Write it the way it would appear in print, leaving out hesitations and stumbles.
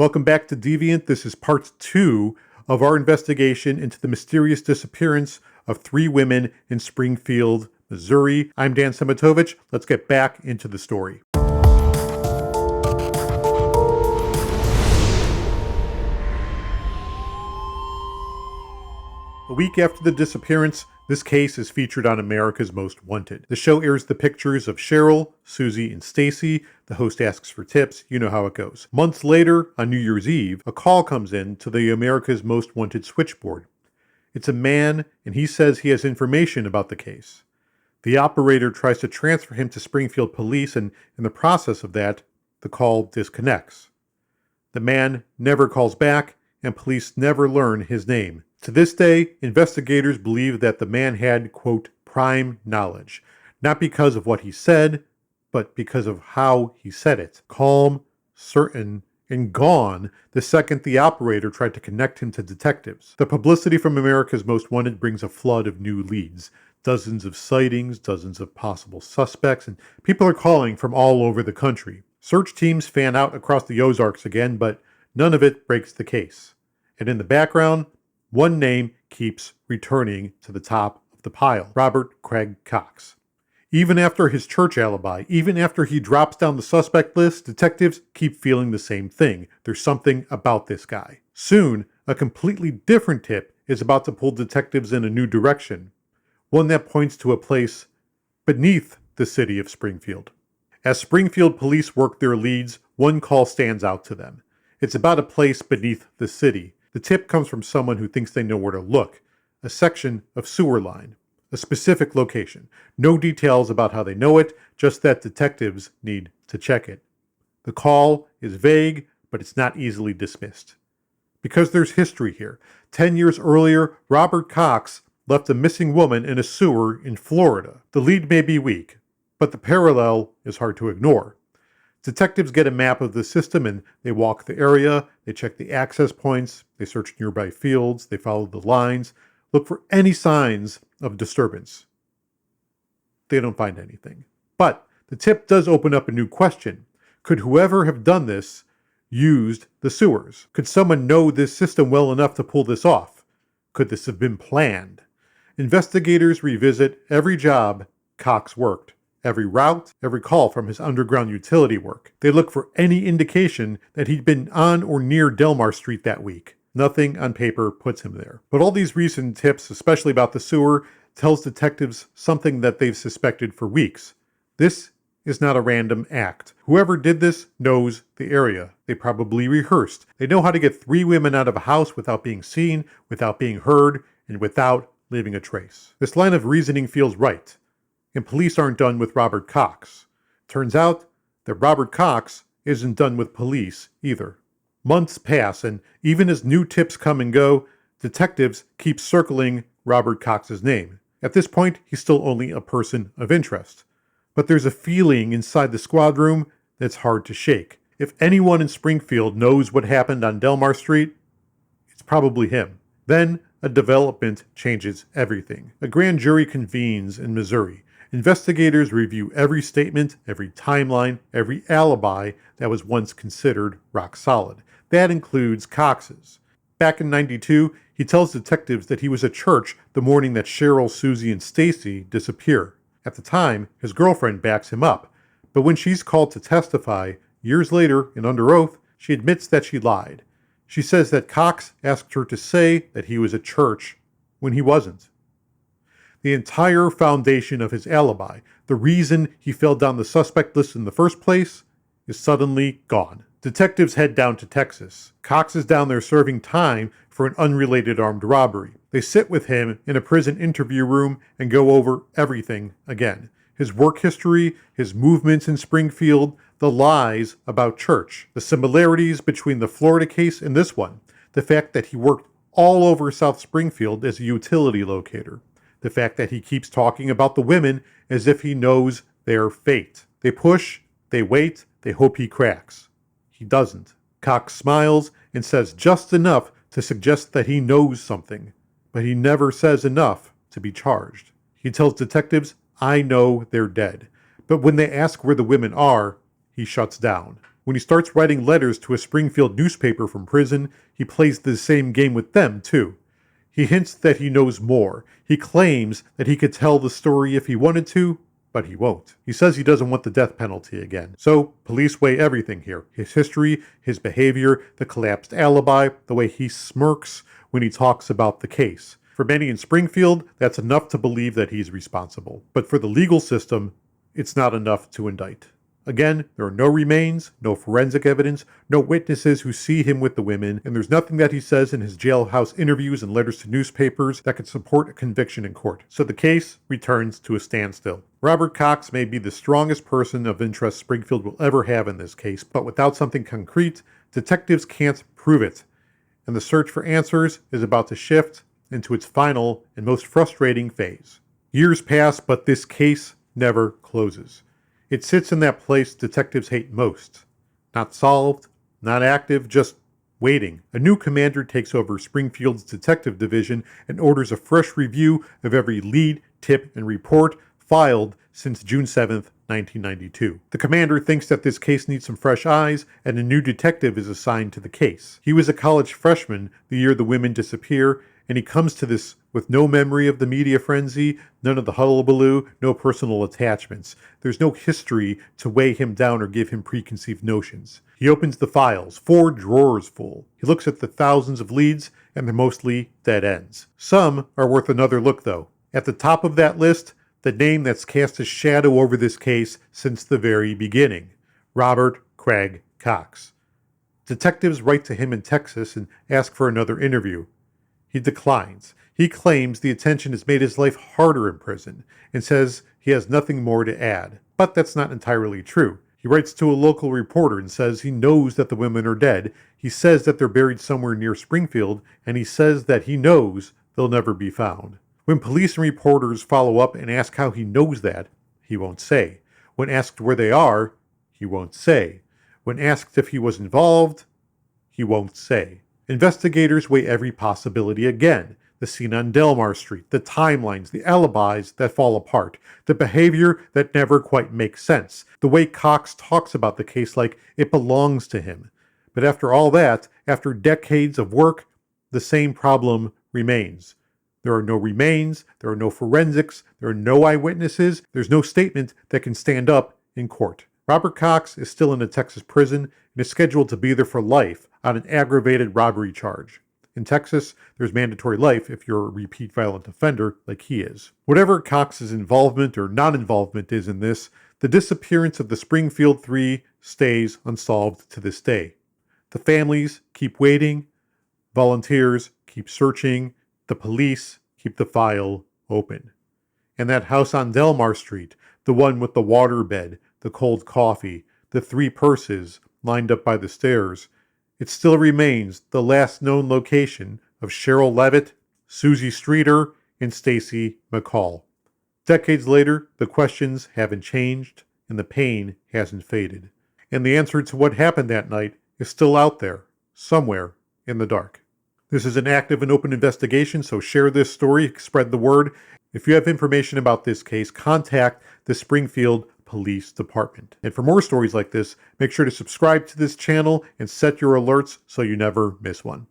Welcome back to Deviant. This is part 2 of our investigation into the mysterious disappearance of 3 women in Springfield, Missouri. I'm Dan Szematowicz. Let's get back into the story. A week after the disappearance, this case is featured on America's Most Wanted. The show airs the pictures of Sherrill, Suzie, and Stacy. The host asks for tips. You know how it goes. Months later, on New Year's Eve, a call comes in to the America's Most Wanted switchboard. It's a man, and he says he has information about the case. The operator tries to transfer him to Springfield Police, and in the process of that, the call disconnects. The man never calls back, and police never learn his name. To this day, investigators believe that the man had, quote, prime knowledge, not because of what he said, but because of how he said it. Calm, certain, and gone the second the operator tried to connect him to detectives. The publicity from America's Most Wanted brings a flood of new leads. Dozens of sightings, dozens of possible suspects, and people are calling from all over the country. Search teams fan out across the Ozarks again, but none of it breaks the case. And in the background, one name keeps returning to the top of the pile: Robert Craig Cox. Even after his church alibi, even after he drops down the suspect list, detectives keep feeling the same thing. There's something about this guy. Soon, a completely different tip is about to pull detectives in a new direction, one that points to a place beneath the city of Springfield. As Springfield police work their leads, one call stands out to them. It's about a place beneath the city. The tip comes from someone who thinks they know where to look: a section of sewer line, a specific location. No details about how they know it, just that detectives need to check it. The call is vague, but it's not easily dismissed. Because there's history here. 10 years earlier, Robert Cox left a missing woman in a sewer in Florida. The lead may be weak, but the parallel is hard to ignore. Detectives get a map of the system and they walk the area, they check the access points, they search nearby fields, they follow the lines, look for any signs of disturbance. They don't find anything. But the tip does open up a new question. Could whoever have done this used the sewers? Could someone know this system well enough to pull this off? Could this have been planned? Investigators revisit every job Cox worked. Every route, every call from his underground utility work. They look for any indication that he'd been on or near Delmar Street that week. Nothing on paper puts him there. But all these recent tips, especially about the sewer, tells detectives something that they've suspected for weeks. This is not a random act. Whoever did this knows the area. They probably rehearsed. They know how to get 3 women out of a house without being seen, without being heard, and without leaving a trace. This line of reasoning feels right. And police aren't done with Robert Cox. Turns out that Robert Cox isn't done with police either. Months pass, and even as new tips come and go, detectives keep circling Robert Cox's name. At this point, he's still only a person of interest. But there's a feeling inside the squad room that's hard to shake. If anyone in Springfield knows what happened on Delmar Street, it's probably him. Then a development changes everything. A grand jury convenes in Missouri. Investigators review every statement, every timeline, every alibi that was once considered rock solid. That includes Cox's. Back in '92, he tells detectives that he was at church the morning that Sherrill, Suzie, and Stacy disappear. At the time, his girlfriend backs him up, but when she's called to testify, years later and under oath, she admits that she lied. She says that Cox asked her to say that he was at church when he wasn't. The entire foundation of his alibi, the reason he fell down the suspect list in the first place, is suddenly gone. Detectives head down to Texas. Cox is down there serving time for an unrelated armed robbery. They sit with him in a prison interview room and go over everything again. His work history, his movements in Springfield, the lies about church, the similarities between the Florida case and this one, the fact that he worked all over South Springfield as a utility locator. The fact that he keeps talking about the women as if he knows their fate. They push, they wait, they hope he cracks. He doesn't. Cox smiles and says just enough to suggest that he knows something, but he never says enough to be charged. He tells detectives, "I know they're dead." But when they ask where the women are, he shuts down. When he starts writing letters to a Springfield newspaper from prison, he plays the same game with them, too. He hints that he knows more. He claims that he could tell the story if he wanted to, but he won't. He says he doesn't want the death penalty again. So, police weigh everything here. His history, his behavior, the collapsed alibi, the way he smirks when he talks about the case. For many in Springfield, that's enough to believe that he's responsible. But for the legal system, it's not enough to indict. Again, there are no remains, no forensic evidence, no witnesses who see him with the women, and there's nothing that he says in his jailhouse interviews and letters to newspapers that could support a conviction in court. So the case returns to a standstill. Robert Cox may be the strongest person of interest Springfield will ever have in this case, but without something concrete, detectives can't prove it. And the search for answers is about to shift into its final and most frustrating phase. Years pass, but this case never closes. It sits in that place detectives hate most. Not solved, not active, just waiting. A new commander takes over Springfield's detective division and orders a fresh review of every lead, tip, and report filed since June 7th, 1992. The commander thinks that this case needs some fresh eyes, and a new detective is assigned to the case. He was a college freshman the year the women disappear, and he comes to this with no memory of the media frenzy, none of the hullabaloo, no personal attachments. There's no history to weigh him down or give him preconceived notions. He opens the files, 4 drawers full. He looks at the thousands of leads, and they're mostly dead ends. Some are worth another look, though. At the top of that list, the name that's cast a shadow over this case since the very beginning, Robert Craig Cox. Detectives write to him in Texas and ask for another interview. He declines. He claims the attention has made his life harder in prison and says he has nothing more to add. But that's not entirely true. He writes to a local reporter and says he knows that the women are dead. He says that they're buried somewhere near Springfield, and he says that he knows they'll never be found. When police and reporters follow up and ask how he knows that, he won't say. When asked where they are, he won't say. When asked if he was involved, he won't say. Investigators weigh every possibility again. The scene on Delmar Street, the timelines, the alibis that fall apart, the behavior that never quite makes sense, the way Cox talks about the case like it belongs to him. But after all that, after decades of work, the same problem remains. There are no remains, there are no forensics, there are no eyewitnesses, there's no statement that can stand up in court. Robert Cox is still in a Texas prison and is scheduled to be there for life on an aggravated robbery charge. In Texas, there's mandatory life if you're a repeat violent offender like he is. Whatever Cox's involvement or non-involvement is in this, the disappearance of the Springfield Three stays unsolved to this day. The families keep waiting, volunteers keep searching, the police keep the file open. And that house on Delmar Street, the one with the waterbed, the cold coffee, the 3 purses lined up by the stairs, it still remains the last known location of Sherrill Levitt, Suzie Streeter, and Stacy McCall. Decades later, the questions haven't changed, and the pain hasn't faded. And the answer to what happened that night is still out there, somewhere in the dark. This is an active and open investigation, so share this story, spread the word. If you have information about this case, contact the Springfield Police Department. And for more stories like this, make sure to subscribe to this channel and set your alerts so you never miss one.